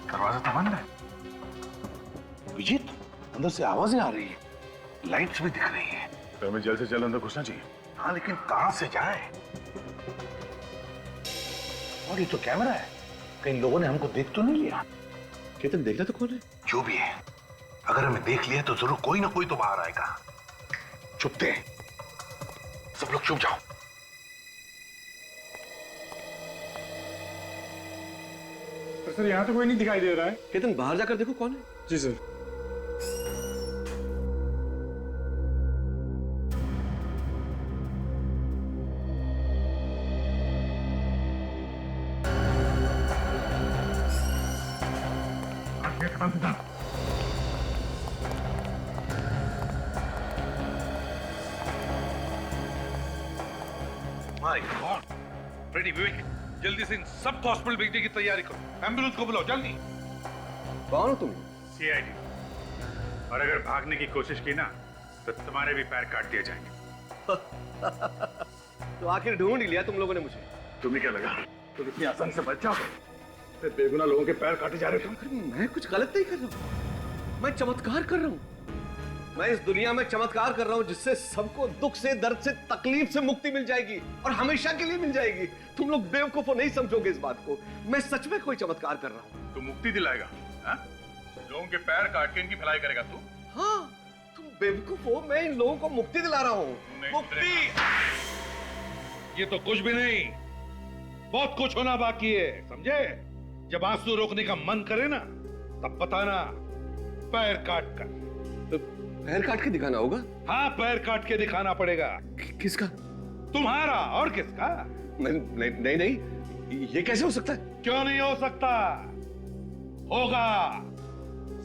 दरवाजा तो बंद है। विजीत, अंदर से आवाजें आ रही है, लाइट्स भी दिख रही है। तो हमें जल्द से जल्द अंदर घुसना चाहिए। हाँ, लेकिन कहां से जाए? और ये तो कैमरा है, कहीं लोगों ने हमको देख तो नहीं लिया। केतन, देखना तो कौन है? जो भी है, अगर हमें देख लिया तो जरूर कोई ना कोई तो बाहर आएगा। चुपते, सब लोग चुप जाओ। सर, यहाँ तो कोई नहीं दिखाई दे रहा है। केतन, बाहर जाकर देखो कौन है। जी सर। My God! रेडी विवेक, जल्दी से इन सबको हॉस्पिटल भेजने की तैयारी करो। एम्बुलेंस को बुलाओ जल्दी। कौन हो तुम? सीआईडी। और अगर भागने की कोशिश की ना तो तुम्हारे भी पैर काट दिए जाएंगे। तो आखिर ढूंढ ही लिया तुम लोगों ने मुझे। तुम्हें क्या लगा तुम इतनी आसानी से बच जाओगे? फिर बेगुनाह लोगों के पैर काटे जा रहे हो तुम। मैं कुछ गलत नहीं कर रहा हूं, मैं चमत्कार कर रहा हूं। मैं इस दुनिया में चमत्कार कर रहा हूं जिससे सबको दुख से, दर्द से, तकलीफ से मुक्ति मिल जाएगी और हमेशा के लिए मिल जाएगी। तुम लोग बेवकूफ नहीं समझोगे इस बात को। मैं सच में कोई चमत्कार कर रहा हूं। तू मुक्ति दिलाएगा? हाँ? लोगों के पैर काट के इनकी भलाई करेगा तू? हाँ, तुम बेवकूफ हो, मैं इन लोगों को मुक्ति दिला रहा हूं। मुक्ति! ये तो कुछ भी नहीं, बहुत कुछ होना बाकी है, समझे? जब आंसू रोकने का मन करे ना, तब बताना, पैर काट कर। तो पैर काट के दिखाना होगा? हाँ, पैर काट के दिखाना पड़ेगा। किसका? तुम्हारा, और किसका? नहीं नहीं, ये कैसे हो सकता है? क्यों नहीं हो सकता? होगा,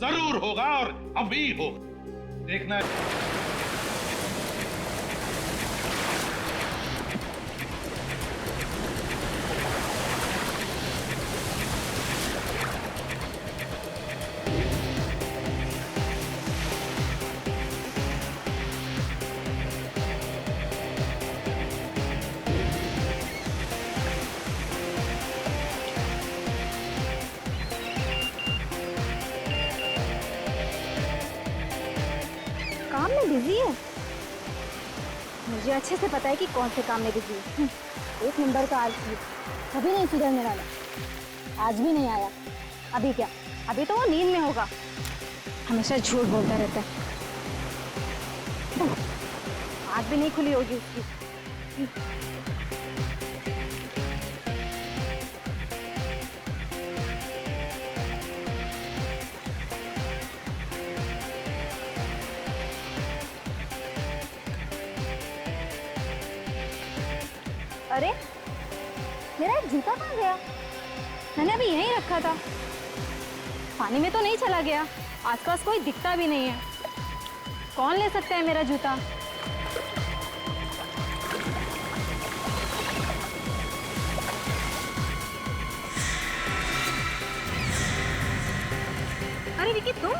जरूर होगा, और अभी होगा। देखना। काम में बिजी है? मुझे अच्छे से पता है कि कौन से काम में बिजी है। एक नंबर का आलसी, कभी नहीं सुधरने वाला। आज भी नहीं आया। अभी क्या? अभी तो वो नींद में होगा। हमेशा झूठ बोलता रहता है। आँख भी नहीं खुली होगी उसकी। अरे, मेरा एक जूता कहाँ गया? मैंने अभी यहीं रखा था। पानी में तो नहीं चला गया? आसपास कोई दिखता भी नहीं है। कौन ले सकता है मेरा जूता? अरे विकी, तुम?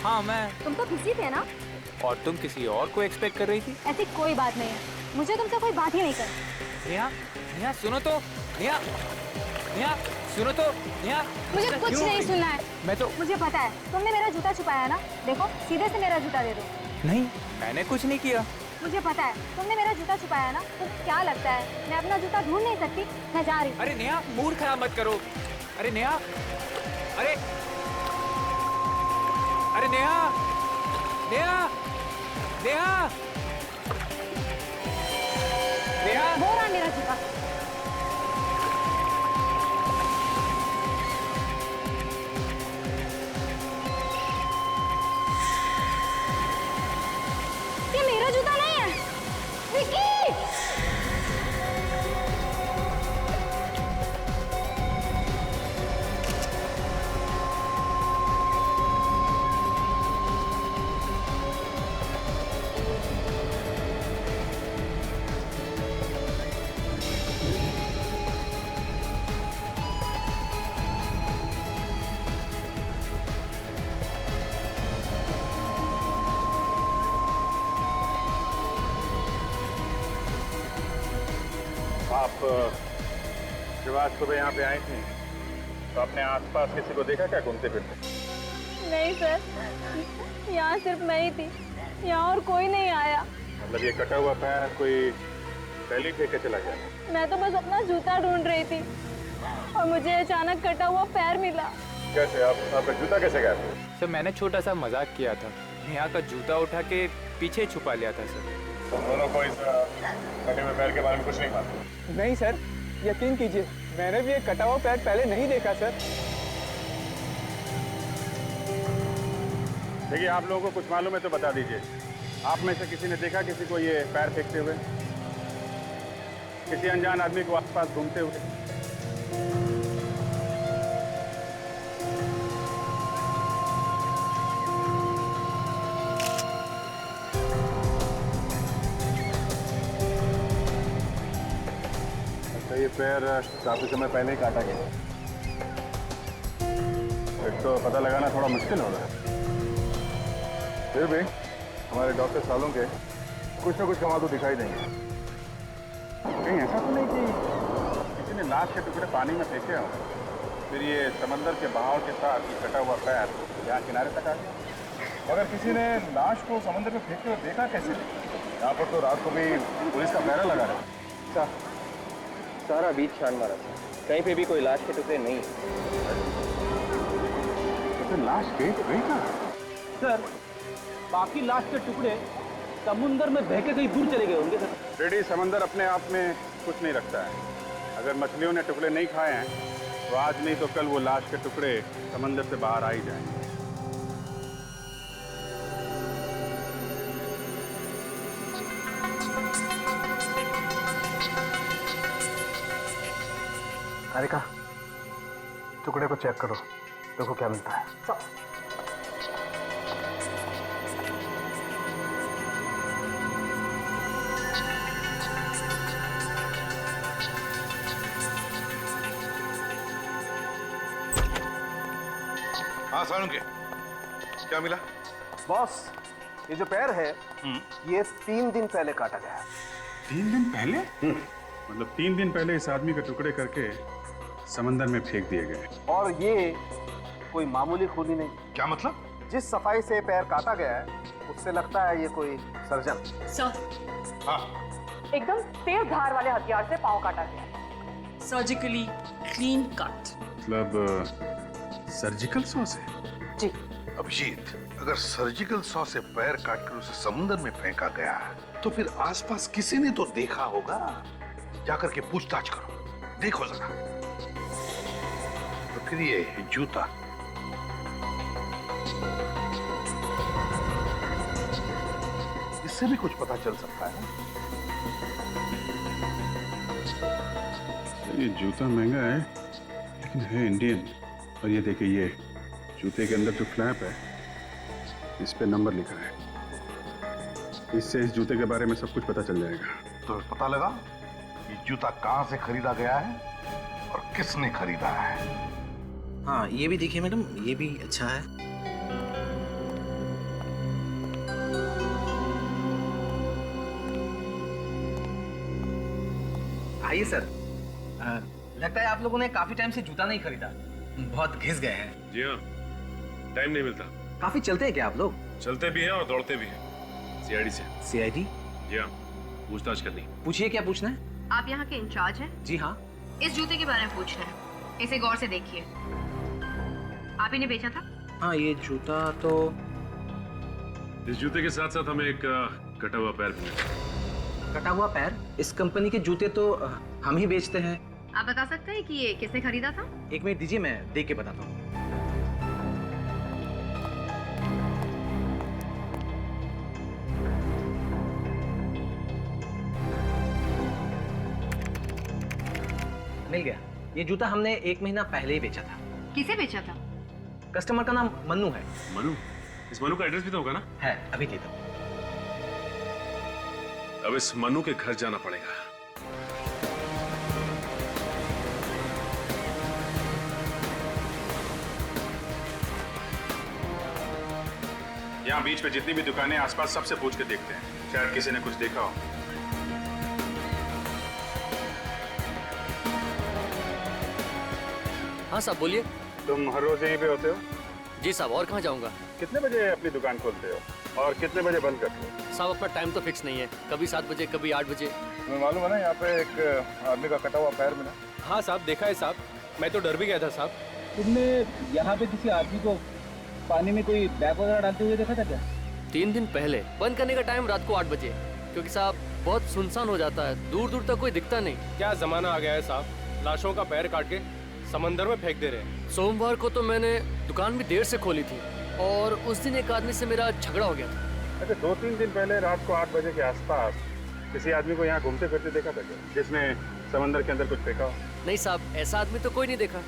हाँ, मैं। तुम तो बिजी थे ना? और तुम किसी और को एक्सपेक्ट कर रही थी? ऐसी कोई बात नहीं है, मुझे तुमसे कोई बात ही नहीं करनी। नेहा, नेहा सुनो तो। नेहा, नेहा सुनो तो। नेहा, मुझे कुछ नहीं सुनना है। मैं तो। मुझे पता है तुमने मेरा जूता छुपाया ना। देखो, सीधे से मेरा जूता दे दो। नहीं, मैंने कुछ नहीं किया। मुझे पता है तुमने मेरा जूता छुपाया ना। तो क्या लगता है मैं अपना जूता ढूंढ नहीं सकती? मैं जा रही हूँ। अरे नेहा, मूड खराब मत करो। अरे नेहा, अरे अरे नेहा, नेहा, नेहा, नेहा। वो रहा मेरा जूता। ये मेरा जूता नहीं है। विकी! आप जब आज सुबह यहाँ पे आए थे तो आपने आसपास किसी को देखा क्या घूमते फिरते? नहीं सर, यहाँ सिर्फ मैं ही थी, यहाँ और कोई नहीं आया। मतलब ये कटा हुआ पैर कोई पहले फेंक के चला गया? मैं तो बस अपना जूता ढूंढ रही थी और मुझे अचानक कटा हुआ पैर मिला। कैसे? आपका जूता कैसे गया? सर मैंने छोटा सा मजाक किया था, नेहा का जूता उठा के पीछे छुपा लिया था सर। तुम दोनों को इस कटे हुए पैर के बारे में कुछ नहीं मालूम? नहीं सर, यकीन कीजिए मैंने भी एक कटा हुआ पैर पहले नहीं देखा सर। देखिए, आप लोगों को कुछ मालूम है तो बता दीजिए। आप में से किसी ने देखा किसी को ये पैर फेंकते हुए? किसी अनजान आदमी को आसपास घूमते हुए? अच्छा, ये पैर काफी समय पहले ही काटा गया। एक तो पता लगाना थोड़ा मुश्किल हो रहा है, फिर भी हमारे डॉक्टर सालों के कुछ ना कुछ कमाल तो दिखाई देंगे। कहीं ऐसा तो नहीं कि किसी ने लाश के टुकड़े पानी में फेंके हो, फिर ये समंदर के बहाव के साथ ये कटा हुआ पैर यहाँ किनारे तक आ गया? अगर किसी ने लाश को समंदर में फेंके हुए देखा कैसे? यहाँ पर तो रात को भी पुलिस का पहरा लगा रहा है। सारा बीच छान मारा था, कहीं पे भी कोई लाश के टुकड़े नहीं। तो फिर लाश गई कहाँ? सर बाकी लाश के टुकड़े समुंदर में बह के कहीं दूर चले गए होंगे सर। रेडी, समंदर अपने आप में कुछ नहीं रखता है। अगर मछलियों ने टुकड़े नहीं खाए हैं तो आज नहीं तो कल वो लाश के टुकड़े समंदर से बाहर आ ही जाएंगे। हारिका, टुकड़े को चेक करो, देखो क्या मिलता है। हाँ सालुंके, क्या मिला? बॉस, ये जो पैर है ये 3 दिन पहले काटा गया है। 3 दिन पहले? मतलब 3 दिन पहले इस आदमी के टुकड़े करके समंदर में फेंक दिए गए। और ये कोई मामूली खूनी नहीं। क्या मतलब? जिस सफाई से पैर काटा गया है उससे लगता है ये कोई सर्जन। सर, हाँ, एकदम तेज धार वाले हथियार से पांव काटा गया, सर्जिकली क्लीन कट। मतलब सर्जिकल सॉ से? जी। अभिजीत, अगर सर्जिकल सॉ से पैर काटकर उसे समुद्र में फेंका गया तो फिर आसपास किसी ने तो देखा होगा। जाकर के पूछताछ करो, देखो जरा। तो फिर ये जूता, इससे भी कुछ पता चल सकता है। ये जूता महंगा है लेकिन है इंडियन। और ये देखिए, ये जूते के अंदर जो फ्लैप है इस पे नंबर लिखा है। इससे इस जूते के बारे में सब कुछ पता चल जाएगा। तो पता लगा ये जूता कहां से खरीदा गया है और किसने खरीदा है। हाँ, ये भी देखिए मैडम, ये भी अच्छा है। आइए सर। लगता है आप लोगों ने काफी टाइम से जूता नहीं खरीदा, बहुत घिस गए हैं। जी हाँ, टाइम नहीं मिलता। काफी चलते हैं क्या आप लोग? चलते भी हैं और दौड़ते भी हैं। सीआईडी से। सीआईडी? जी हाँ, पूछताछ करनी। पूछिए, क्या पूछना है? आप यहाँ के इंचार्ज हैं? जी हाँ। इस जूते के बारे में पूछ रहे हैं, इसे गौर से देखिए। आप इन्हें बेचा था? हाँ, ये जूता तो इस जूते के साथ साथ हमें एक कटा हुआ पैर भी मिला। कटा हुआ पैर? इस कंपनी के जूते तो हम ही बेचते हैं। आप बता सकते हैं कि ये किसने खरीदा था? 1 मिनट दीजिए, मैं देख के बताता हूँ। मिल गया। ये जूता हमने 1 महीना पहले ही बेचा था। किसे बेचा था? कस्टमर का नाम मन्नू है। मनु? इस मनु का एड्रेस भी तो होगा ना? है, अभी देता हूँ। अब इस मनु के घर जाना पड़ेगा। यहाँ बीच पे जितनी भी दुकानें आसपास सबसे पूछ के देखते हैं, शायद किसी ने कुछ देखा हो। हाँ हाँ साहब बोलिए। तुम हर रोज यहीं पे होते हो? जी साहब, और कहाँ जाऊँगा? कितने बजे अपनी दुकान खोलते हो और कितने बजे बंद करते हो? साहब अपना टाइम तो फिक्स नहीं है, कभी 7 बजे कभी 8 बजे। तुम्हें मालूम है ना यहाँ पे एक आदमी का कटा हुआ पैर मिला? हाँ साहब, देखा है साहब, मैं तो डर भी गया था साहब। तुमने यहाँ पे किसी आदमी को पानी में कोई बैग वगैरह डालते हुए देखा था क्या? 3 दिन पहले। बंद करने का टाइम रात को 8 बजे, क्योंकि साहब बहुत सुनसान हो जाता है, दूर दूर तक कोई दिखता नहीं। क्या जमाना आ गया है साहब, लाशों का पैर काट के समंदर में फेंक दे रहे हैं। सोमवार को तो मैंने दुकान भी देर से खोली थी और उस दिन एक आदमी से मेरा झगड़ा हो गया था। अच्छा, 2-3 दिन पहले रात को 8 बजे के आसपास किसी आदमी को यहाँ घूमते फिरते देखा था क्या, जिसने समंदर के अंदर कुछ फेंका हो? नहीं साहब, ऐसा आदमी तो कोई नहीं देखा।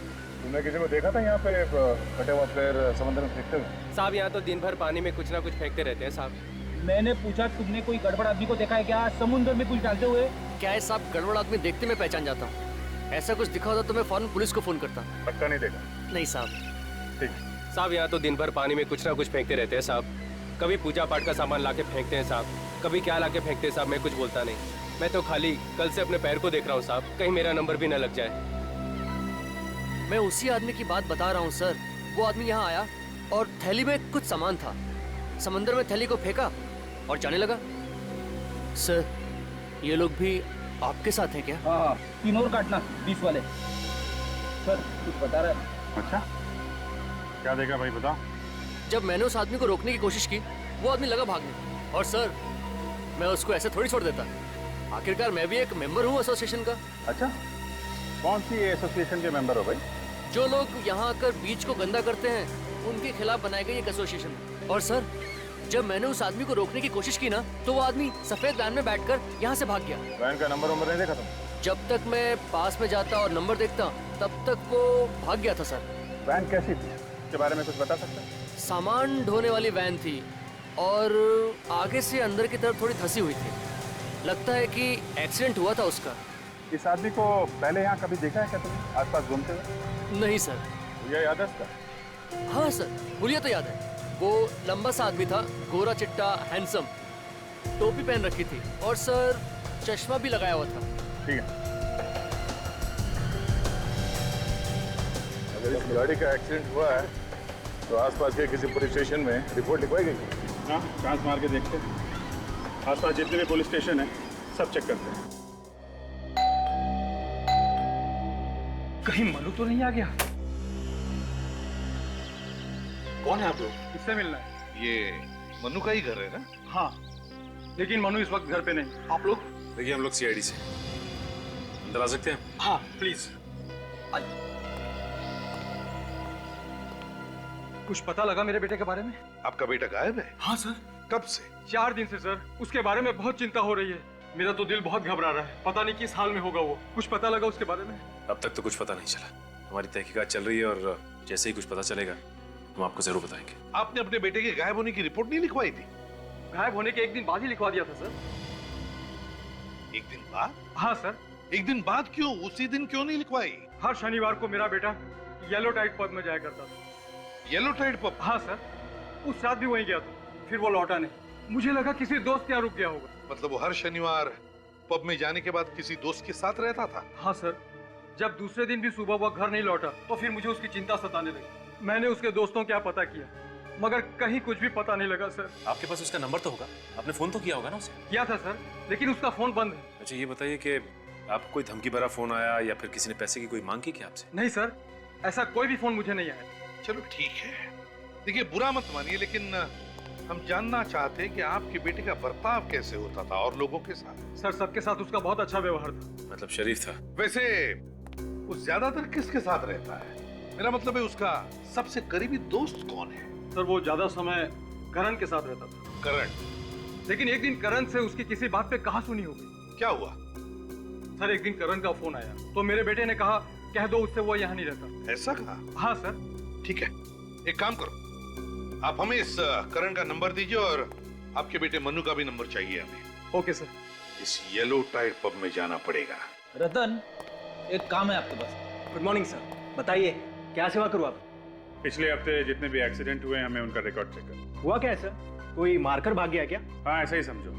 तुमने किसी को देखा था यहाँ पे कटे हुआ पैर समंदर में फेंकते हुए? साहब यहाँ तो दिन भर पानी में कुछ ना कुछ फेंकते रहते हैं साहब। मैंने पूछा तुमने कोई गड़बड़ आदमी को देखा है क्या समुद्र में कुछ डालते हुए? क्या है साहब, गड़बड़ आदमी देखते मैं पहचान जाता हूँ। ऐसा कुछ दिखा होता तो मैं फौरन पुलिस को फोन करता। पक्का नहीं देखा? नहीं साहब। ठीक। साहब यहाँ तो दिन भर पानी में कुछ ना कुछ फेंकते रहते हैं साहब। कभी पूजा पाठ का सामान लाके फेंकते हैं साहब, कभी क्या लाके फेंकते हैं साहब, मैं कुछ बोलता नहीं। मैं तो खाली कल से अपने पैर को देख रहा हूँ साहब, कहीं मेरा नंबर भी न लग जाए। मैं उसी आदमी की बात बता रहा हूँ सर। वो आदमी यहाँ आया और थैली में कुछ सामान था, समंदर में थैली को फेंका और जाने लगा। सर ये लोग भी आपके साथ हैं क्या? हाँ, 3 और काटना 20 वाले। सर कुछ बता रहा है। अच्छा, क्या देखा भाई, बताओ। जब मैंने उस आदमी को रोकने की कोशिश की, वो आदमी लगा भागने। और सर मैं उसको ऐसे थोड़ी छोड़ देता, आखिरकार मैं भी एक मेंबर हूँ एसोसिएशन का। अच्छा, कौन सी एसोसिएशन के मेंबर हो भाई? जो लोग यहाँ आकर बीच को गंदा करते हैं, उनके खिलाफ बनाई गई एक एसोसिएशन है। और सर जब मैंने उस आदमी को रोकने की कोशिश की ना, तो वो आदमी सफेद वैन में बैठकर यहाँ से भाग गया। वैन का नंबर नहीं देखा तुम? जब तक मैं पास में जाता और नंबर देखता, तब तक वो भाग गया था सर। वैन कैसी थी, इसके बारे में कुछ बता सकते हैं? सामान ढोने वाली वैन थी और आगे से अंदर की तरफ थोड़ी धंसी हुई थी। लगता है कि एक्सीडेंट हुआ था उसका। इस आदमी को पहले यहाँ कभी देखा है क्या तुमने, आसपास घूमते हुए? नहीं सर। ये याद है इसका? हाँ सर, हुलिया तो याद है। वो लंबा सा आदमी था, गोरा चिट्टा, हैंडसम, टोपी पहन रखी थी और सर चश्मा भी लगाया हुआ था। ठीक है, अगर इस गाड़ी का एक्सीडेंट हुआ है तो आसपास के किसी पुलिस स्टेशन में रिपोर्ट लिखवाई गई? हाँ, चांस मार के देखते हैं। आसपास जितने भी पुलिस स्टेशन है सब चेक करते हैं। कहीं मनु तो नहीं आ गया? कौन है आप लोग? किससे मिलना है? ये मनु का ही घर है ना? हाँ, लेकिन मनु इस वक्त घर पे नहीं। आप लोग? देखिए हम लोग सीआईडी से, अंदर आ सकते हैं? हाँ प्लीज। कुछ पता लगा मेरे बेटे के बारे में? आपका बेटा गायब है? हाँ सर। कब से? 4 दिन से सर। उसके बारे में बहुत चिंता हो रही है। मेरा तो दिल बहुत घबरा रहा है, पता नहीं किस हाल में होगा वो। कुछ पता लगा उसके बारे में? अब तक तो कुछ पता नहीं चला। हमारी तहकीकात चल रही है और जैसे ही कुछ पता चलेगा हम आपको जरूर बताएंगे। आपने अपने बेटे के गायब होने की रिपोर्ट नहीं लिखवाई थी? गायब होने के 1 दिन बाद ही लिखवा दिया था सर। 1 दिन बाद? हाँ सर। 1 दिन बाद क्यों? उसी दिन क्यों नहीं लिखवाई? हर शनिवार को मेरा बेटा येलो टाइड पब में जाया करता था। Yellow Tide pub? हाँ सर, उस रात भी वहीं गया था, फिर वो लौटा नहीं। मुझे लगा किसी दोस्त के यहाँ रुक गया होगा। मतलब वो हर शनिवार पब में जाने के बाद किसी दोस्त के साथ रहता था? हाँ सर। जब दूसरे दिन भी सुबह वो घर नहीं लौटा तो फिर मुझे उसकी चिंता सताने लगी। मैंने उसके दोस्तों क्या पता किया, मगर कहीं कुछ भी पता नहीं लगा सर। आपके पास उसका नंबर तो होगा, आपने फोन तो किया होगा ना उसे? किया था सर, लेकिन उसका फोन बंद है। अच्छा ये बताइए कि आपको कोई धमकी भरा फोन आया या फिर किसी ने पैसे की कोई मांग की क्या आपसे? नहीं सर, ऐसा कोई भी फोन मुझे नहीं आया। चलो ठीक है, देखिए बुरा मत मानिए, लेकिन हम जानना चाहते हैं कि आपके बेटे का बर्ताव कैसे होता था और लोगों के साथ? सर सबके साथ उसका बहुत अच्छा व्यवहार था। मतलब शरीफ था? वैसे वो ज्यादातर किसके साथ रहता है? मेरा मतलब है उसका सबसे करीबी दोस्त कौन है? सर वो ज्यादा समय करण के साथ रहता था। करण? लेकिन एक दिन करण से उसकी किसी बात पे कहासुनी हो गई। क्या हुआ? सर एक दिन करण का फोन आया तो मेरे बेटे ने कहा कह दो उससे वो यहाँ नहीं रहता। ऐसा कहा? हाँ सर। ठीक है, एक काम करो, आप हमें इस करण का नंबर दीजिए और आपके बेटे मनु का भी नंबर चाहिए हमें। Okay sir. इस येलो टाइड पब में जाना पड़ेगा। रतन, एक काम है आपके पास। गुड मॉर्निंग सर, बताइए क्या सेवा करूँ आप? पिछले हफ्ते जितने भी एक्सीडेंट हुए हमें उनका रिकॉर्ड चेक कर। हुआ क्या है सर? कोई मारकर भाग गया क्या? हाँ ऐसा ही समझो।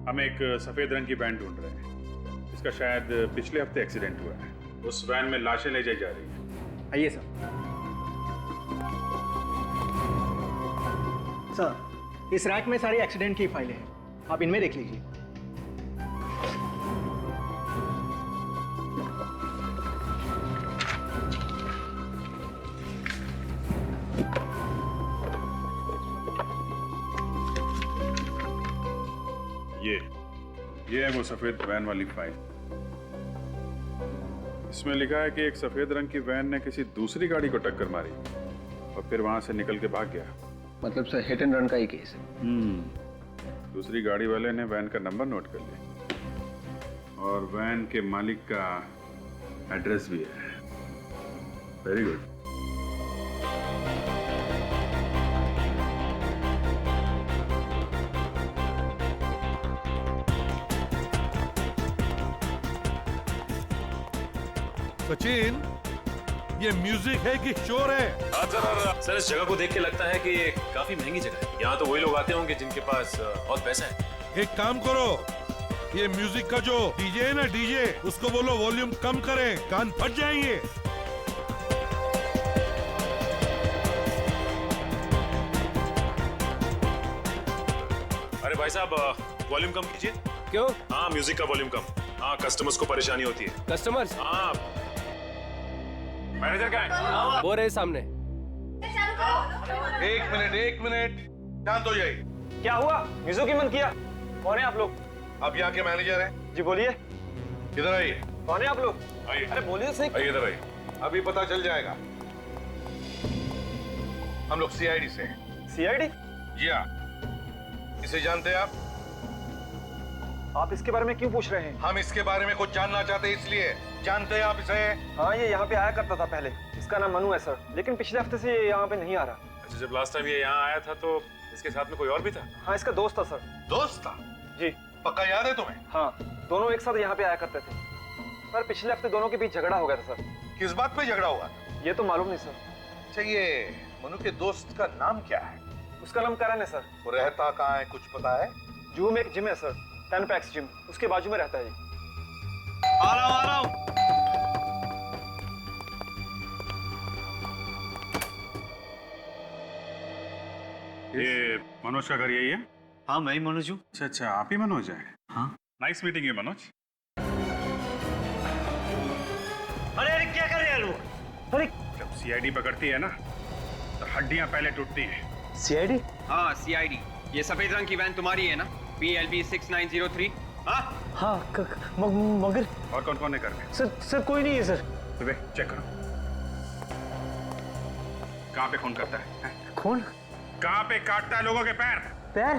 हम एक सफेद रंग की वैन ढूंढ रहे हैं, इसका शायद पिछले हफ्ते एक्सीडेंट हुआ है। उस वैन में लाशें ले जाई जा रही हैं। आइए सर। सर, इस रैक में सारी एक्सीडेंट की फाइलें हैं, आप इनमें देख लीजिए। ये है वो सफेद वैन वाली फाइल। इसमें लिखा है कि एक सफेद रंग की वैन ने किसी दूसरी गाड़ी को टक्कर मारी और फिर वहां से निकल के भाग गया। मतलब सर हिट एंड रन का ही केस है। दूसरी गाड़ी वाले ने वैन का नंबर नोट कर लिया और वैन के मालिक का एड्रेस भी है। Very good. सचिन, ये म्यूजिक है कि शोर है? हाँ सर, इस जगह को देख के लगता है कि ये काफी महंगी जगह है। यहाँ तो वही लोग आते होंगे जिनके पास बहुत पैसा है। एक काम करो, ये म्यूजिक का जो डीजे है ना, डीजे, उसको बोलो वॉल्यूम कम करें, कान फट जाएंगे। अरे भाई साहब, वॉल्यूम कम कीजिए। क्यों? हाँ, म्यूजिक का वॉल्यूम कम। हाँ, कस्टमर्स को परेशानी होती है। कस्टमर्स? हाँ। मैनेजर कहाँ है? वो रहे सामने। एक मिनट, शांत हो जाइए। क्या हुआ? म्यूजिक ही मन किया। कौन है आप लोग? आप यहाँ के मैनेजर हैं? जी बोलिए। इधर आइए। कौन है आप लोग? आइए। अरे बोलिए सही। आइए इधर आइए। अभी पता चल जाएगा। हम लोग सीआईडी से हैं। सीआईडी? जी हाँ। इसे जानते हैं आप? आप इसके बारे में क्यों पूछ रहे हैं? हम इसके बारे में कुछ जानना चाहते हैं, इसलिए। जानते हैं आप इसे? हाँ, ये यहाँ पे आया करता था पहले। इसका नाम मनु है सर, लेकिन पिछले हफ्ते से ये यहाँ पे नहीं आ रहा। अच्छा, जब लास्ट टाइम ये यहाँ आया था तो इसके साथ में कोई और भी था? हाँ, इसका दोस्त था सर। दोस्त था? जी। पक्का याद है तुम्हें? हाँ, दोनों एक साथ यहाँ पे आया करते थे। सर, पिछले हफ्ते दोनों के बीच झगड़ा हो गया था सर। किस बात पे झगड़ा हुआ था? ये तो मालूम नहीं सर। अच्छा, ये मनु के दोस्त का नाम क्या है? उसका नाम करण है सर। वो रहता कहाँ है, कुछ पता है? जू में एक जिम है सर, 10 पैक्स जिम, उसके बाजू में रहता है। आ रहा हूँ। ये मनोज का घर यही है? हाँ, मैं ही मनोज हूँ। अच्छा, आप ही मनोज है? हाँ। नाइस मीटिंग है मनोज। अरे क्या कर रहे हैं लोग? अरे जब सीआईडी पकड़ती है ना तो हड्डियां पहले टूटती हैं। सीआईडी? हाँ, सीआईडी। ये सफेद रंग की वैन तुम्हारी है ना? PLB 6903। हाँ, मगर और कौन कौन है घर में? सर कोई नहीं है सर। विवेक, चेक करो। कहाँ पे खून करता है? खून? कहाँ पे काटता है लोगों के पैर? पैर?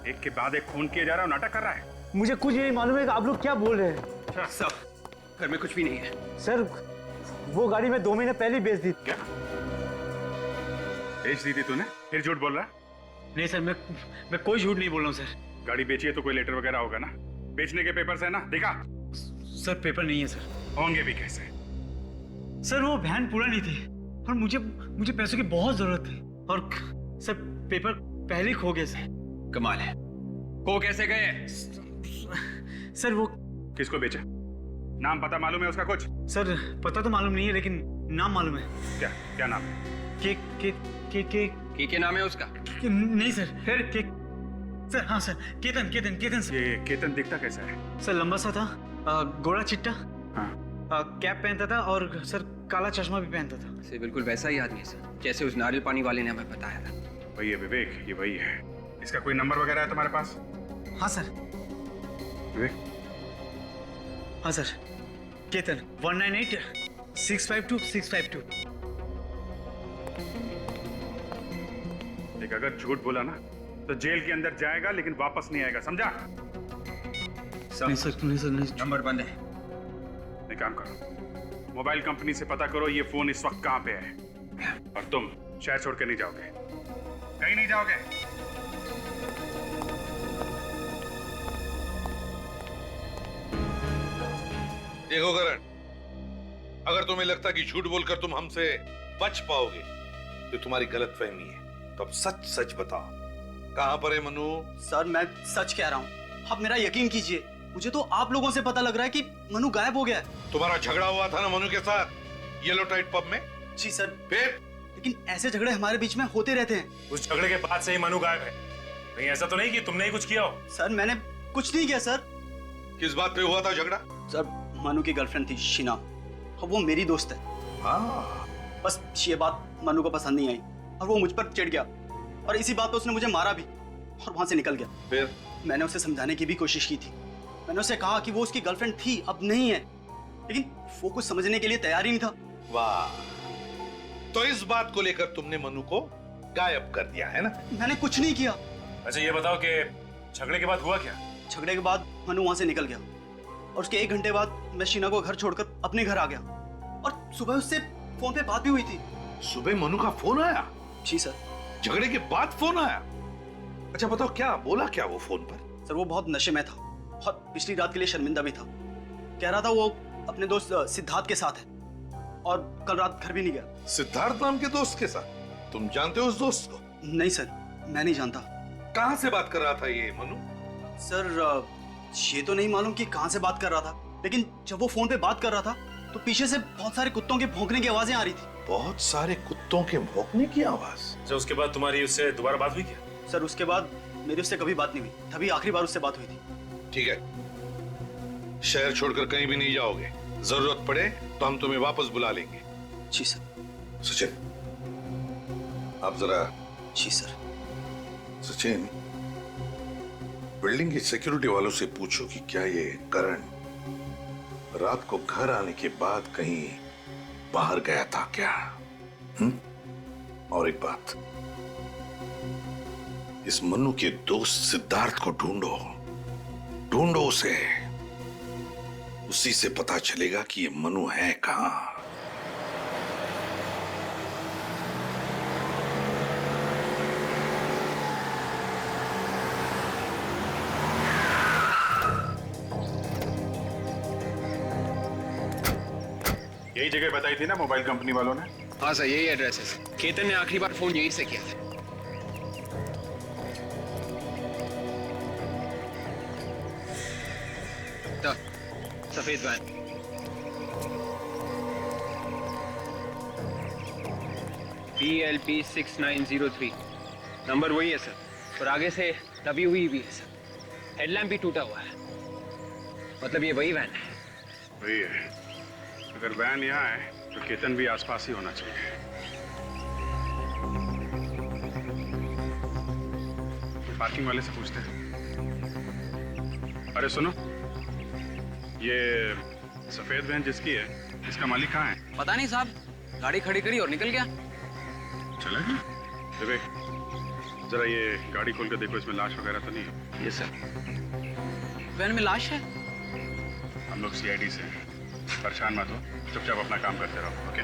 एक के बाद एक खून किए जा रहा है, नाटक कर रहा है। मुझे कुछ नहीं मालूम है कि आप लोग क्या बोल रहे हैं। सब घर में कुछ भी नहीं है सर। वो गाड़ी मैं 2 महीने पहले बेच दी। क्या बेच दी थी तूने? फिर झूठ बोल रहा है? नहीं सर, मैं कोई झूठ नहीं बोल रहा हूँ सर। गाड़ी बेची है तो कोई लेटर वगैरह होगा ना? बेचने के पेपर्स है ना? दिखा। सर पेपर नहीं है सर। होंगे भी कैसे? सर वो वैन पूरा नहीं थी और मुझे पैसों की बहुत जरूरत थी और सर पेपर पहले ही खो गए सर। कमाल है। को कैसे गए? सर वो किसको बेचा? नाम पता मालूम है उसका कुछ? सर पता तो मालूम नहीं है लेकिन नाम मालूम है। क्या नाम है? के नाम है उसका? नहीं सर। फिर सर हाँ सर, केतन सर। ये केतन दिखता कैसा है? सर लंबा सा था, गोरा चिट्टा, हाँ। कैप पहनता था और सर काला चश्मा भी पहनता था। सर बिल्कुल वैसा ही आदमी है सर, जैसे उस नारियल पानी वाले ने हमें बताया था। वही है विवेक, ये वही है। इसका कोई नंबर वगैरह है तुम्हारे पास? हाँ सर। विवेक? हाँ सर, केतन 198652 एक अगर झूठ बोला ना तो जेल के अंदर जाएगा लेकिन वापस नहीं आएगा, समझा? नहीं सर। नंबर बंद है। एक काम करो, मोबाइल कंपनी से पता करो ये फोन इस वक्त कहाँ पे है और तुम शहर छोड़ के नहीं जाओगे, कहीं नहीं जाओगे। देखो करण, अगर तुम्हें लगता कि झूठ बोलकर तुम हमसे बच पाओगे तो तुम्हारी गलतफहमी है। तो अब सच सच बताओ, कहां पर है मनु? सर मैं सच कह रहा हूँ, आप मेरा यकीन कीजिए। मुझे तो आप लोगों से पता लग रहा है कि मनु गायब हो गया है। तुम्हारा झगड़ा हुआ था ना मनु के साथ येलो टाइट पब में? जी सर। फिर? लेकिन ऐसे झगड़े हमारे बीच में होते रहते हैं। उस झगड़े के बाद से ही मनु गायब है। कहीं ऐसा तो नहीं कि तुमने ही कुछ किया हो? सर मैंने कुछ नहीं किया सर। किस बात पे हुआ था झगड़ा? सर मनु की गर्लफ्रेंड थी शीना, और वो मेरी दोस्त है। हाँ। बस ये बात मनु को पसंद नहीं आई और वो मुझ पर चिढ़ गया, और इसी बात पे उसने मुझे मारा भी और वहां से निकल गया। फिर? मैंने उसे समझाने की भी कोशिश की थी। मैंने उसे कहा कि वो उसकी गर्लफ्रेंड थी, अब नहीं है, लेकिन वो कुछ समझने के लिए तैयार ही नहीं था। वाह, तो इस बात को लेकर तुमने मनु को गायब कर दिया है ना? मैंने कुछ नहीं किया। अच्छा ये बताओ कि झगड़े के बाद हुआ क्या? झगड़े के बाद मनु वहां से निकल गया और उसके 1 घंटे बाद मैं शीना को घर छोड़कर अपने घर आ गया, और सुबह उससे फोन पे बात भी हुई थी। सुबह मनु का फोन आया? जी सर। झगड़े के बाद फोन आया? अच्छा बताओ, क्या बोला क्या वो फोन पर? सर वो बहुत नशे में था और पिछली रात के लिए शर्मिंदा भी था। कह रहा था वो अपने दोस्त सिद्धार्थ के साथ है और कल रात घर भी नहीं गया। सिद्धार्थ नाम के दोस्त के साथ? तुम जानते हो उस दोस्त को? नहीं सर, मैं नहीं जानता। कहां से बात कर रहा था ये मनु? सर ये तो नहीं मालूम कि कहां से बात कर रहा था, लेकिन जब वो फोन पे बात कर रहा था तो पीछे से बहुत सारे कुत्तों के भौंकने की आवाजें आ रही थी। बहुत सारे कुत्तों के भौंकने की आवाज? अच्छा उसके बाद तुम्हारी उससे दोबारा बात हुई क्या? सर उसके बाद मेरी उससे कभी बात नहीं हुई, तभी आखिरी बार उससे बात हुई थी। ठीक है, शहर छोड़कर कहीं भी नहीं जाओगे। जरूरत पड़े तो हम तुम्हें वापस बुला लेंगे। जी सर। सचिन, आप जरा। जी सर। सचिन, बिल्डिंग की सिक्योरिटी वालों से पूछो कि क्या ये करण रात को घर आने के बाद कहीं बाहर गया था क्या? और एक बात, इस मनु के दोस्त सिद्धार्थ को ढूंढो, ढूंढो उसे। उसी से पता चलेगा कि ये मनु है कहां। यही जगह बताई थी ना मोबाइल कंपनी वालों ने? हाँ सर, यही एड्रेस है। केतन ने आखिरी बार फोन यहीं से किया था। तो, सफेद वैन। PLP 6903 नंबर वही है सर, और आगे से दबी हुई भी है सर। हेडलैम्प भी टूटा हुआ है, मतलब ये वही वैन है। वही है। अगर वैन यहाँ है तो केतन भी आसपास ही होना चाहिए। पार्किंग वाले से पूछते हैं। अरे सुनो, ये सफेद वैन जिसकी है, इसका मालिक कहाँ है? पता नहीं साहब, गाड़ी खड़ी करी और निकल गया। चला गया? विवेक, जरा ये गाड़ी खोल कर देखो, इसमें लाश वगैरह तो नहीं है? ये सर, वैन में लाश है? हम लोग CID से हैं, परेशान मत हो, चुपचाप अपना काम करते रहो। ओके?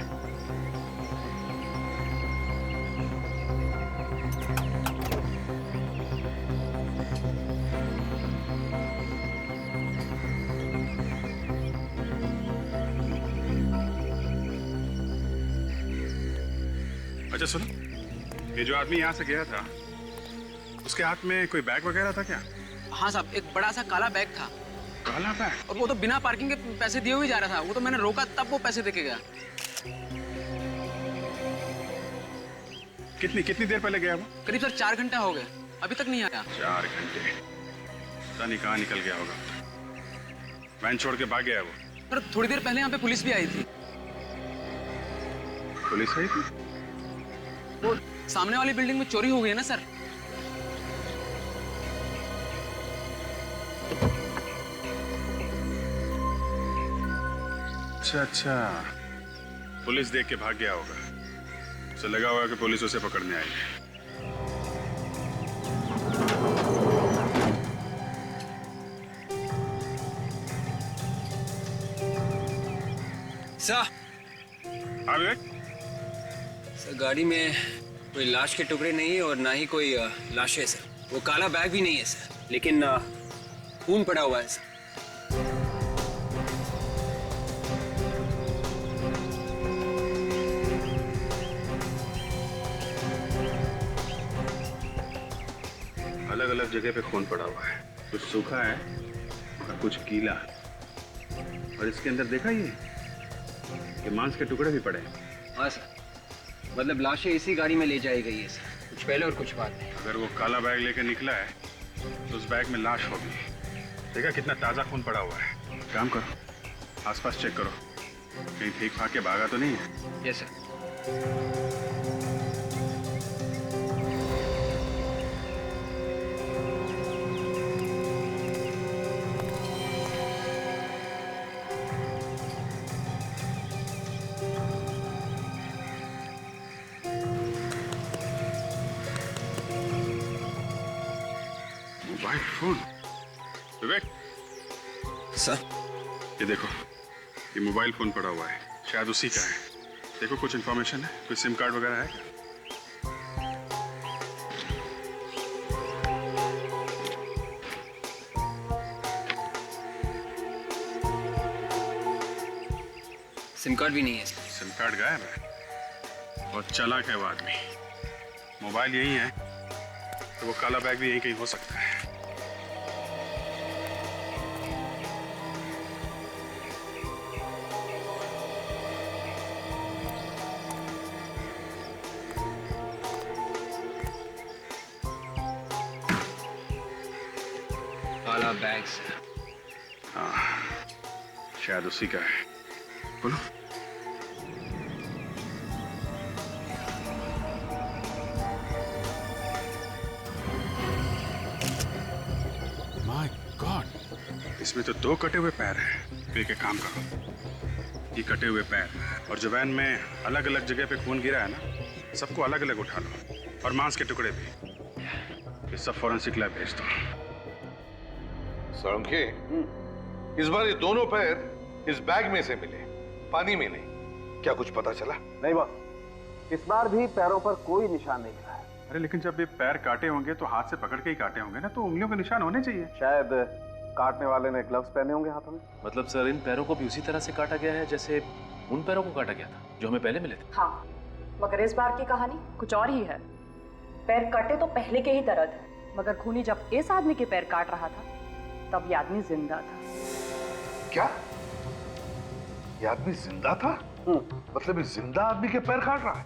अच्छा सुनो, ये जो आदमी यहाँ से गया था, उसके हाथ में कोई बैग वगैरह था क्या? हाँ साहब, एक बड़ा सा काला बैग था। काला बैग? और वो तो बिना पार्किंग के पैसे दिए हुए जा रहा था। वो तो मैंने रोका तब वो पैसे देके गया। कितनी देर पहले गया वो? करीब सर 4 घंटे हो गए, अभी तक नहीं आया। 4 घंटे? पता नहीं कहाँ निकल गया होगा। वैन छोड़ के भाग गया है वो। पर थोड़ी देर पहले यहाँ पे पुलिस भी आई थी। पुलिस आई थी? वो सामने वाली बिल्डिंग में चोरी हो गई है ना सर। अच्छा, पुलिस देख के भाग गया होगा। उसे लगा होगा कि पुलिस उसे पकड़ने आएगी। सर। हाँ विवेक? सर गाड़ी में कोई लाश के टुकड़े नहीं है और ना ही कोई लाश है सर। वो काला बैग भी नहीं है सर, लेकिन खून पड़ा हुआ है सर। अलग अलग जगह पे खून पड़ा हुआ है, कुछ सूखा है और कुछ गीला है। और इसके अंदर देखा ये मांस के टुकड़े भी पड़े हैं। हाँ सर। मतलब लाशें इसी गाड़ी में ले जाई गई है सर, कुछ पहले और कुछ बाद में। अगर वो काला बैग लेके निकला है तो उस बैग में लाश होगी। देखा कितना ताजा खून पड़ा हुआ है। काम करो, आसपास चेक करो, कहीं फेंक फाक के भागा तो नहीं है। Yes sir. Mobile phone. Vivek sir, ये देखो, ये मोबाइल फोन पड़ा हुआ है, शायद उसी का है। देखो कुछ इन्फॉर्मेशन है, कोई सिम कार्ड वगैरह है क्या? सिम कार्ड भी नहीं है। सिम कार्ड गायब है। बहुत चालाक है वो आदमी। मोबाइल यही है तो वो काला बैग भी यहीं कहीं हो सकता है। काला बैग सर। हाँ, शायद उसी का है। बोलो। माय गॉड, इसमें तो 2 कटे हुए पैर हैं। एक काम करो, ये कटे हुए पैर और जो वैन में अलग अलग जगह पे खून गिरा है ना, सबको अलग अलग उठा लो और मांस के टुकड़े भी। ये सब फॉरेंसिक लैब भेज दो। साळुंखे, इस बार ये दोनों पैर इस बैग में से मिले, पानी में नहीं। क्या कुछ पता चला? नहीं बॉस, इस बार भी पैरों पर कोई निशान नहीं मिला है। अरे लेकिन जब ये पैर काटे होंगे तो हाथ से पकड़ के ही काटे होंगे ना, तो उंगलियों के निशान होने चाहिए। शायद काटने वाले ने ग्लव्स पहने होंगे हाथों में। मतलब सर, इन पैरों को भी उसी तरह से काटा गया है जैसे उन पैरों को काटा गया था जो हमें पहले मिले थे। हाँ, मगर इस बार की कहानी कुछ और ही है। पैर कटे तो पहले के ही तरह थे, मगर खूनी जब इस आदमी के पैर काट रहा था तब ये आदमी जिंदा था। क्या? ये आदमी जिंदा था? मतलब इस जिंदा आदमी के पैर काट रहा है?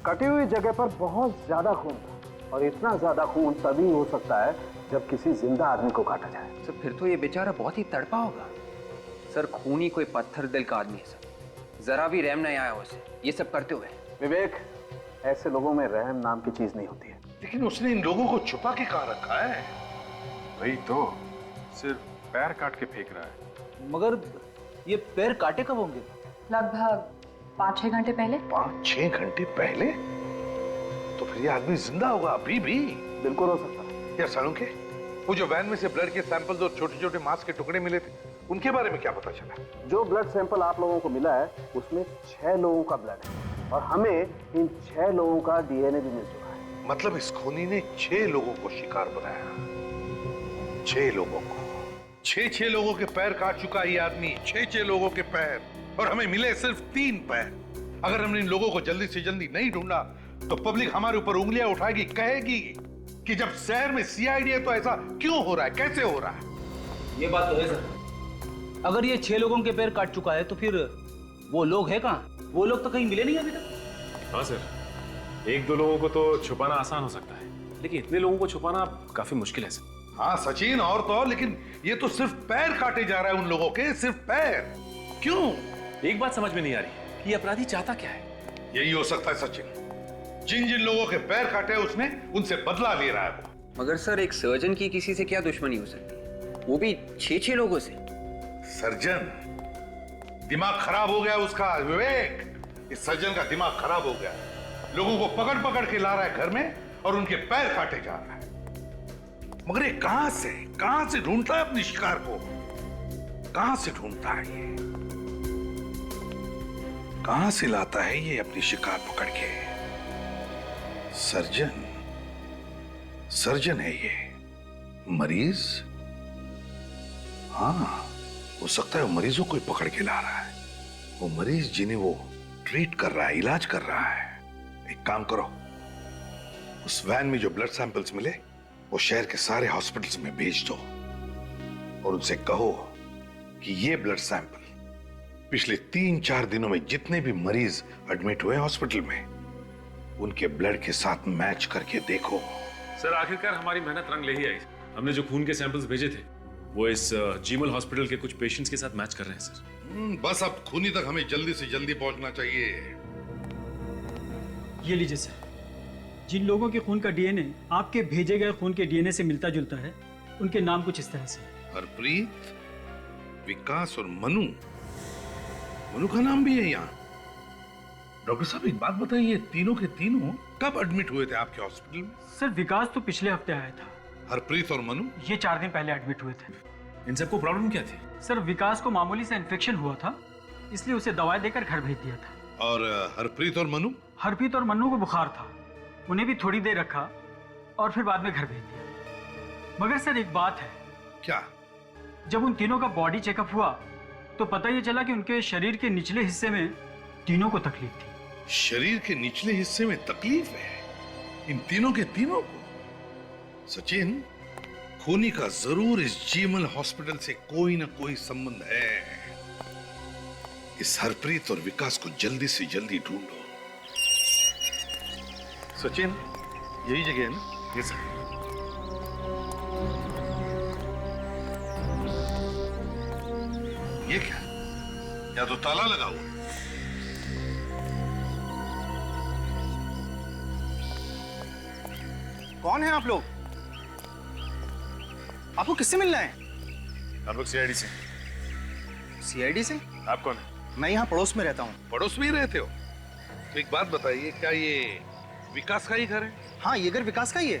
कटी हुई जगह पर बहुत ज्यादा खून था, और इतना ज्यादा खून तभी हो सकता है जब किसी जिंदा आदमी को काटा जाए। सर फिर तो ये बेचारा बहुत ही तड़पा होगा। सर खूनी कोई पत्थर दिल का आदमी है सर, जरा भी रहम नहीं आया उसे ये सब करते हुए। विवेक, ऐसे लोगों में रहम नाम की चीज नहीं होती है। लेकिन उसने इन लोगों को छुपा के कहाँ रखा है? वही तो, सिर्फ पैर काट के फेंक रहा है। मगर ये पैर काटे कब होंगे? लगभग 5-6 घंटे पहले। 5-6 घंटे पहले? तो फिर ये आदमी जिंदा होगा अभी भी? बिल्कुल हो सकता है। यार साळुंखे, वो जो वैन में से ब्लड के सैंपल्स और छोटे छोटे मांस के टुकड़े मिले थे, उनके बारे में क्या पता चला? जो ब्लड सैंपल आप लोगों को मिला है उसमें 6 लोगों का ब्लड है, और हमें इन 6 लोगों का डीएनए भी मिल चुका है। मतलब इस खूनी ने 6 लोगों को शिकार बनाया। 6 लोगों को। 6 लोगों के पैर काट चुका ये आदमी। 6 लोगों के पैर, और हमें मिले सिर्फ 3 पैर। अगर हमने इन लोगों को जल्दी से जल्दी नहीं ढूंढा तो पब्लिक हमारे ऊपर उंगलियां उठाएगी, कहेगी कि जब शहर में सीआईडी है तो ऐसा क्यों हो रहा है, कैसे हो रहा है? ये बात तो है सर। अगर ये 6 लोगों के पैर काट चुका है तो फिर वो लोग हैं कहाँ? वो लोग तो कहीं मिले नहीं अभी तक। हाँ सर, 1-2 लोगों को तो छुपाना आसान हो सकता है, लेकिन इतने लोगों को छुपाना काफी मुश्किल है सर। हाँ सचिन, और तो और, लेकिन ये तो सिर्फ पैर काटे जा रहा है उन लोगों के, सिर्फ पैर। क्यों? एक बात समझ में नहीं आ रही कि अपराधी चाहता क्या है। यही हो सकता है सचिन, जिन जिन लोगों के पैर काटे उसने उनसे बदला ले रहा है वो। मगर सर एक सर्जन की किसी से क्या दुश्मनी हो सकती है, वो भी 6 लोगों से? सर्जन? दिमाग खराब हो गया उसका विवेक। इस सर्जन का दिमाग खराब हो गया। लोगों को पकड़ पकड़ के ला रहा है घर में और उनके पैर काटे जा रहा है। मगर ये कहां से ढूंढता है अपनी शिकार को? कहां से ढूंढता है ये? कहां से लाता है ये अपनी शिकार पकड़ के? सर्जन है ये। मरीज? हाँ, हो सकता है वो मरीजों को ही पकड़ के ला रहा है। वो मरीज जिन्हें वो ट्रीट कर रहा है, इलाज कर रहा है। एक काम करो, उस वैन में जो ब्लड सैंपल्स मिले वो शहर के सारे हॉस्पिटल्स में भेज दो और उनसे कहो कि ये ब्लड सैंपल पिछले 3-4 दिनों में जितने भी मरीज एडमिट हुए हॉस्पिटल में, उनके ब्लड के साथ मैच करके देखो। सर आखिरकार हमारी मेहनत रंग ले ही आई। हमने जो खून के सैंपल्स भेजे थे वो इस जीमल हॉस्पिटल के कुछ पेशेंट्स के साथ मैच कर रहे हैं सर। बस अब खूनी तक हमें जल्दी से जल्दी पहुंचना चाहिए। ये लीजिए सर, जिन लोगों के खून का डीएनए आपके भेजे गए खून के डीएनए से मिलता जुलता है, उनके नाम कुछ इस तरह से। हरप्रीत, विकास और मनु। मनु का नाम भी है यहाँ। डॉक्टर साहब एक बात बताइए, तीनों के तीनों कब एडमिट हुए थे आपके हॉस्पिटल में? सर विकास तो पिछले हफ्ते आया था। हरप्रीत और मनु? ये 4 दिन पहले एडमिट हुए थे। इन सबको प्रॉब्लम क्या थी? सर विकास को मामूली सा इन्फेक्शन हुआ था, इसलिए उसे दवाई देकर घर भेज दिया था। और हरप्रीत और मनु? हरप्रीत और मनु को बुखार था, उन्हें भी थोड़ी देर रखा और फिर बाद में घर भेज दिया। मगर सर एक बात है। क्या? जब उन तीनों का बॉडी चेकअप हुआ तो पता ये चला कि उनके शरीर के निचले हिस्से में तीनों को तकलीफ थी। शरीर के निचले हिस्से में तकलीफ है इन तीनों के तीनों को? सचिन, खूनी का जरूर इस जीमल हॉस्पिटल से कोई ना कोई संबंध है। इस हरप्रीत और विकास को जल्दी से जल्दी ढूंढो। सचिन, यही जगह है ना? Yes sir. ये क्या? या तो ताला लगा हुआ। कौन है आप लोग? आपको किससे मिलना है? हम लोग सीआईडी से। सीआईडी से? आप कौन है? मैं यहाँ पड़ोस में रहता हूँ। पड़ोस में ही रहते हो? तो एक बात बताइए, क्या ये विकास का ही घर है? हाँ, ये घर विकास का ही है।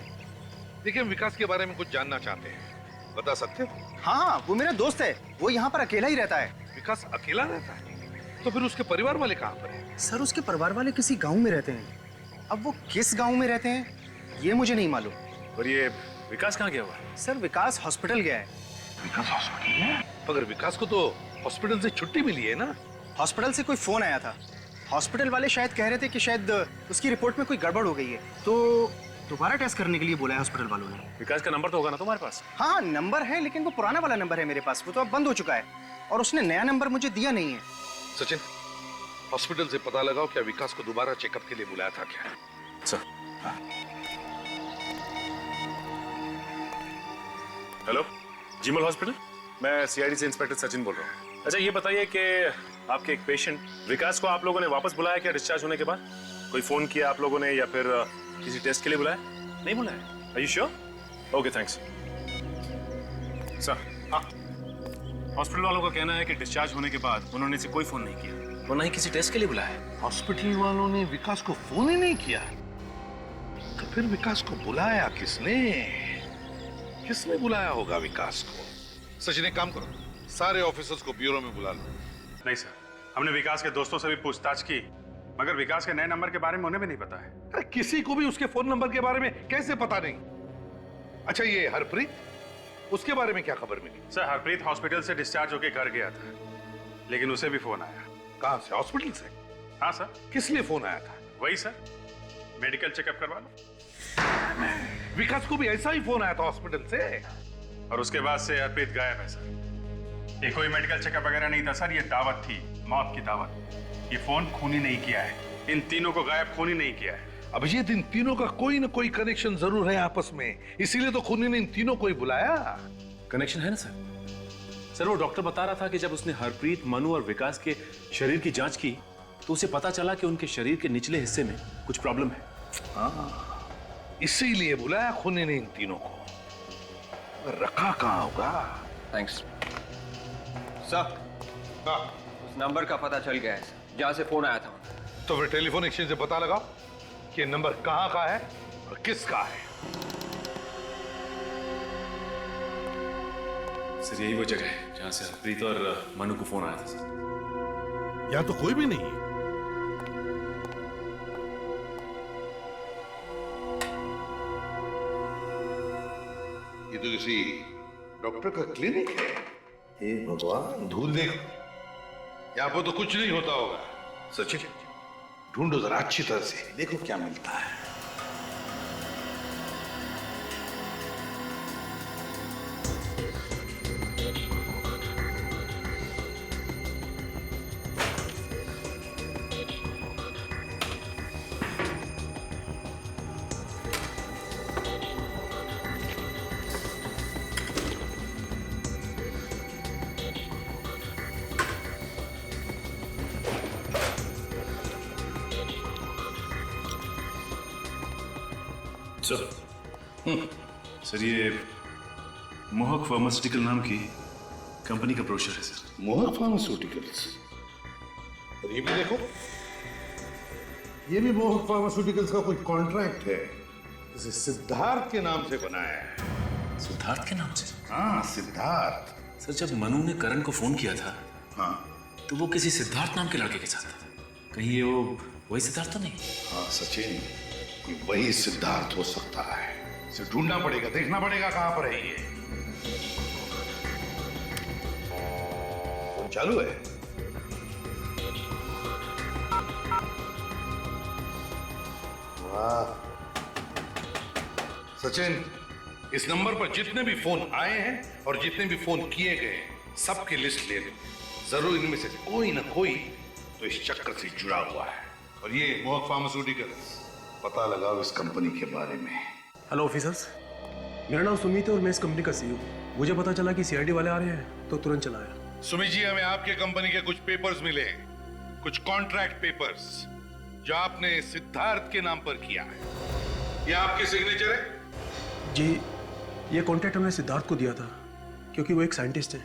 देखिए, हम विकास के बारे में कुछ जानना चाहते हैं, बता सकते हो? हाँ, वो मेरा दोस्त है, वो यहाँ पर अकेला ही रहता है। विकास अकेला रहता है? तो फिर उसके परिवार वाले कहाँ पर हैं? सर उसके परिवार वाले किसी गांव में रहते हैं। अब वो किस गांव में रहते हैं ये मुझे नहीं मालूम। और ये विकास कहाँ गया हुआ है? सर विकास हॉस्पिटल गया है। विकास हॉस्पिटल गया? मगर विकास को तो हॉस्पिटल से छुट्टी मिली है ना? हॉस्पिटल से कोई फोन आया था। हॉस्पिटल वाले शायद कह रहे थे कि शायद उसकी रिपोर्ट में कोई गड़बड़ हो गई है, तो दोबारा टेस्ट करने के लिए बोला है हॉस्पिटल वालों ने। विकास का नंबर तो होगा ना तुम्हारे पास? हाँ, नंबर है, लेकिन वो पुराना वाला नंबर है मेरे पास, वो तो अब बंद हो चुका है और उसने नया नंबर मुझे दिया नहीं है। सचिन, हॉस्पिटल से पता लगाओ क्या विकास को दोबारा चेकअप के लिए बुलाया था क्या? सर। हेलो, जीमल हॉस्पिटल, मैं सीआईडी से इंस्पेक्टर सचिन बोल रहा हूँ। अच्छा ये बताइए कि आपके एक पेशेंट विकास को आप लोगों ने वापस बुलाया क्या डिस्चार्ज होने के बाद? कोई फोन किया आप लोगों ने या फिर किसी टेस्ट के लिए बुलाया? नहीं बुलाया? Are you sure? Okay, thanks. Sir, हाँ, हॉस्पिटल वालों का कहना है कि डिस्चार्ज होने के बाद उन्होंने इसे कोई फोन नहीं किया और ना ही किसी टेस्ट के लिए बुलाया। हॉस्पिटल वालों ने विकास को फोन ही नहीं किया? तो फिर विकास को बुलाया किसने? किसने बुलाया होगा विकास को? सचिन, एक काम करो, सारे ऑफिसर्स को ब्यूरो में बुला लो। नहीं सर, हमने विकास के दोस्तों से भी पूछताछ की, मगर विकास के नए नंबर के बारे में उन्हें भी नहीं पता है। अरे किसी को भी उसके फोन नंबर के बारे में कैसे पता नहीं? अच्छा ये हरप्रीत, उसके बारे में क्या खबर मिली? सर हरप्रीत हॉस्पिटल से डिस्चार्ज होकर घर गया था, लेकिन उसे भी फोन आया। कहां से? हॉस्पिटल से? हाँ सर। किस लिए फोन आया था? वही सर, मेडिकल चेकअप करवा लो। विकास को भी ऐसा ही फोन आया था हॉस्पिटल से? और उसके बाद से हरप्रीत गायब है सर। ये कोई मेडिकल चेकअप वगैरह नहीं था सर, ये दावत थी, मौत की दावत। ये फोन खूनी नहीं किया है, इन तीनों को गायब खूनी नहीं किया है। अभिजीत, इन तीनों का कोई ना कोई कनेक्शन जरूर है आपस में, इसीलिए तो खूनी ने इन तीनों को ही बुलाया। कनेक्शन है ना सर? सर वो डॉक्टर बता रहा था कि जब उसने हरप्रीत, मनु और विकास के शरीर की जांच की तो उसे पता चला कि उनके शरीर के निचले हिस्से में कुछ प्रॉब्लम है। हाँ, इसीलिए बुलाया खूनी ने इन तीनों को। रखा कहाँ होगा? Thanks sir. उस नंबर का पता चल गया है जहां से फोन आया था। तो फिर टेलीफोन एक्सचेंज से पता लगाओ कि नंबर कहाँ का है और किसका है। सर यही वो जगह है जहां से हरप्रीत और मनु को फोन आया था सर। यहाँ तो कोई भी नहीं है। ये तो किसी डॉक्टर का क्लिनिक है। हे भगवान, धूल देखो, यहाँ पर तो कुछ नहीं होता होगा। सचिन, ढूंढो जरा अच्छी तरह से, देखो क्या मिलता है। सर ये मोहक फार्मास्यूटिकल नाम की कंपनी का ब्रोशर है सर। मोहक फार्मास्यूटिकल्स। और ये भी देखो, ये भी मोहक फार्मास्यूटिकल्स का कोई कॉन्ट्रैक्ट है, इसे सिद्धार्थ के नाम से बनाया है। सिद्धार्थ के नाम से? हाँ, सिद्धार्थ। सर जब मनु ने करण को फोन किया था, हाँ, तो वो किसी सिद्धार्थ नाम के लड़के के साथ था। कहीं ये वो वही सिद्धार्थ तो नहीं? हाँ सचिन, वही सिद्धार्थ हो सकता है। इसे ढूंढना पड़ेगा, देखना पड़ेगा कहां पर है ये। फोन चालू है। वाह सचिन, इस नंबर पर जितने भी फोन आए हैं और जितने भी फोन किए गए सबकी लिस्ट ले लो। जरूर इनमें से कोई ना कोई तो इस चक्कर से जुड़ा हुआ है। और ये मोहक फार्मास्यूटिकल्स, पता लगाओ इस कंपनी के बारे में। हेलो ऑफिसर्स, मेरा नाम सुमित है और मैं इस कंपनी का सीईओ। मुझे पता चला कि सीआईडी वाले आ रहे हैं तो तुरंत चला आया। सुमित जी, हमें आपके कंपनी के कुछ पेपर्स मिले, कुछ कॉन्ट्रैक्ट पेपर्स जो आपने सिद्धार्थ के नाम पर किया है। ये आपके सिग्नेचर है? जी, ये कॉन्ट्रैक्ट हमने सिद्धार्थ को दिया था क्योंकि वो एक साइंटिस्ट है।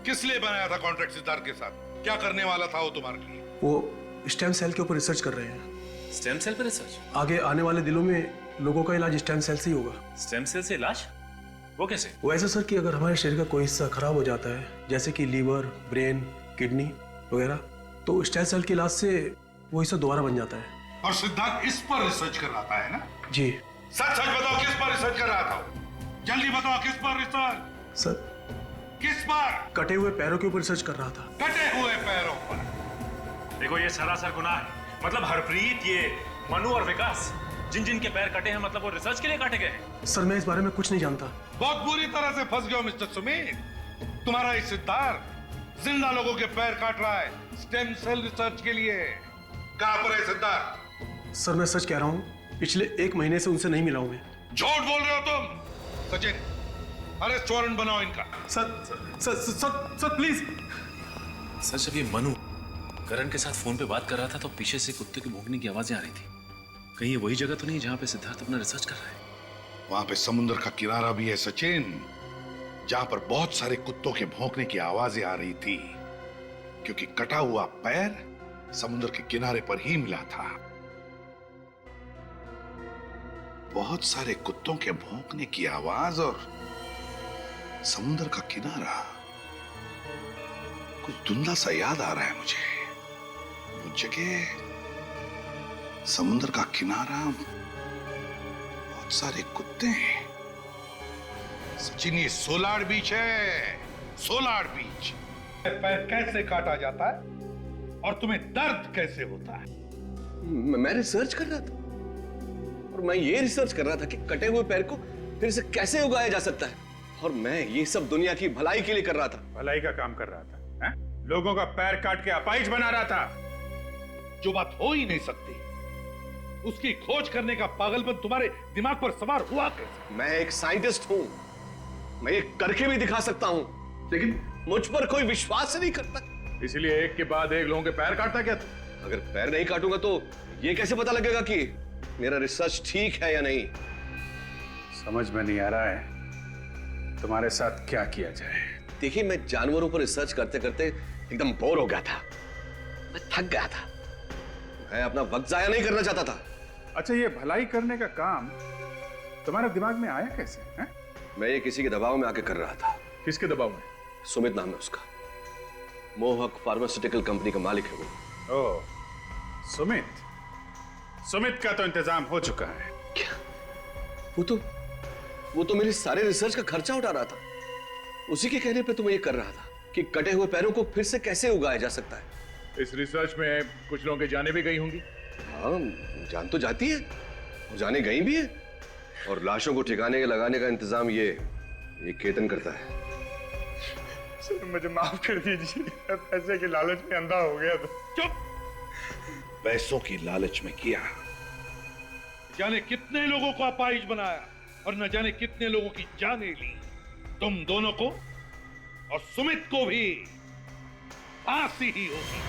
किस लिए बनाया था कॉन्ट्रैक्ट सिद्धार्थ के साथ? क्या करने वाला था वो तुम्हारे लिए? वो स्टेम सेल के ऊपर रिसर्च कर रहे हैं। स्टेम सेल पर रिसर्च? आगे आने वाले दिनों में लोगों का इलाज स्टेम सेल से ही होगा। स्टेम सेल से इलाज? वो कैसे? वो ऐसा सर कि अगर हमारे शरीर का कोई हिस्सा खराब हो जाता है, जैसे कि लीवर, ब्रेन, किडनी वगैरह, तो स्टेम सेल के इलाज से वो हिस्सा दोबारा बन जाता है। और सिद्धार्थ इस पर रिसर्च कर रहा था, है ना? जी। सच सच बताओ, किस पर रिसर्च कर रहा था? जल्दी बताओ, किस पर रिसर्च? सर, किस पर? कटे हुए पैरों के ऊपर रिसर्च कर रहा था। कटे हुए पैरों पर? देखो ये सरासर गुनाह है। मतलब हरप्रीत, ये मनु और विकास, जिन जिन के पैर कटे हैं, मतलब वो रिसर्च के लिए काटे गए हैं? सर, मैं इस बारे में कुछ नहीं जानता। बहुत बुरी तरह से फंस गए हो मिस्टर सुमित। तुम्हारा ये सिद्धार्थ जिंदा लोगों के पैर काट रहा है स्टेम सेल रिसर्च के लिए। कहां पर है सिद्धार्थ? सर, मैं सच कह रहा हूँ, पिछले 1 महीने से उनसे नहीं मिला हूं मैं। झूठ बोल रहे हो तुम। सचिन, अरेस्ट वारंट बनाओ इनका। Sir please. सर जब ये मनु करण के साथ फोन पे बात कर रहा था तो पीछे से कुत्ते के भौंकने की आवाजें आ रही थी। कहीं ये वही जगह तो नहीं जहां पे सिद्धार्थ अपना रिसर्च कर रहा है? वहां पे समुद्र का किनारा भी है सचिन, जहां पर बहुत सारे कुत्तों के भौंकने की आवाजें आ रही थी, क्योंकि कटा हुआ पैर समुद्र के किनारे पर ही मिला था। बहुत सारे कुत्तों के भौंकने की आवाज और समुद्र का किनारा, कुछ धुंधला सा याद आ रहा है मुझे। वो जगह, समुद्र का किनारा, बहुत सारे कुत्ते। सचिन, ये सोलार बीच है। सोलार बीच। पैर कैसे काटा जाता है और तुम्हें दर्द कैसे होता है? मैं रिसर्च कर रहा था और मैं ये रिसर्च कर रहा था कि कटे हुए पैर को फिर से कैसे उगाया जा सकता है, और मैं ये सब दुनिया की भलाई के लिए कर रहा था। भलाई का काम कर रहा था, है? लोगों का पैर काट के अपाहिज बना रहा था। जो बात हो ही नहीं सकती, उसकी खोज करने का पागलपन तुम्हारे दिमाग पर सवार हुआ कैसे? मैं एक साइंटिस्ट हूं, मैं ये करके भी दिखा सकता हूं, लेकिन मुझ पर कोई विश्वास नहीं करता। इसलिए एक के बाद एक लोगों के पैर काटता क्या? अगर पैर नहीं काटूंगा तो ये कैसे पता लगेगा कि मेरा रिसर्च ठीक है या नहीं? समझ में नहीं आ रहा है तुम्हारे साथ क्या किया जाए। देखिए, मैं जानवरों पर रिसर्च करते करते एकदम बोर हो गया था, मैं थक गया था, मैं अपना वक्त जाया नहीं करना चाहता था। अच्छा, ये भलाई करने का काम तुम्हारे दिमाग में आया कैसे है? मैं ये किसी के दबाव में आके कर रहा था। किसके दबाव में? सुमित नाम है उसका, मोहक फार्मास्यूटिकल कंपनी का मालिक है वो। ओह, सुमित। सुमित का तो इंतजाम हो चुका है। क्या? वो तो मेरे सारे रिसर्च का खर्चा उठा रहा था। उसी के कहने पे तो मैं ये कर रहा था कि कटे हुए पैरों को फिर से कैसे उगाया जा सकता है। इस रिसर्च में कुछ लोगों की जानें भी गई होंगी। हाँ, जान तो जाती है और जाने गई भी है, और लाशों को ठिकाने लगाने का इंतजाम ये केतन करता है। सर, मुझे माफ कर दीजिए, पैसे के लालच में अंधा हो गया था। चुप! पैसों की लालच में किया, जाने कितने लोगों को अपाहिज बनाया और न जाने कितने लोगों की जानें ली। तुम दोनों को और सुमित को भी फांसी ही होगी।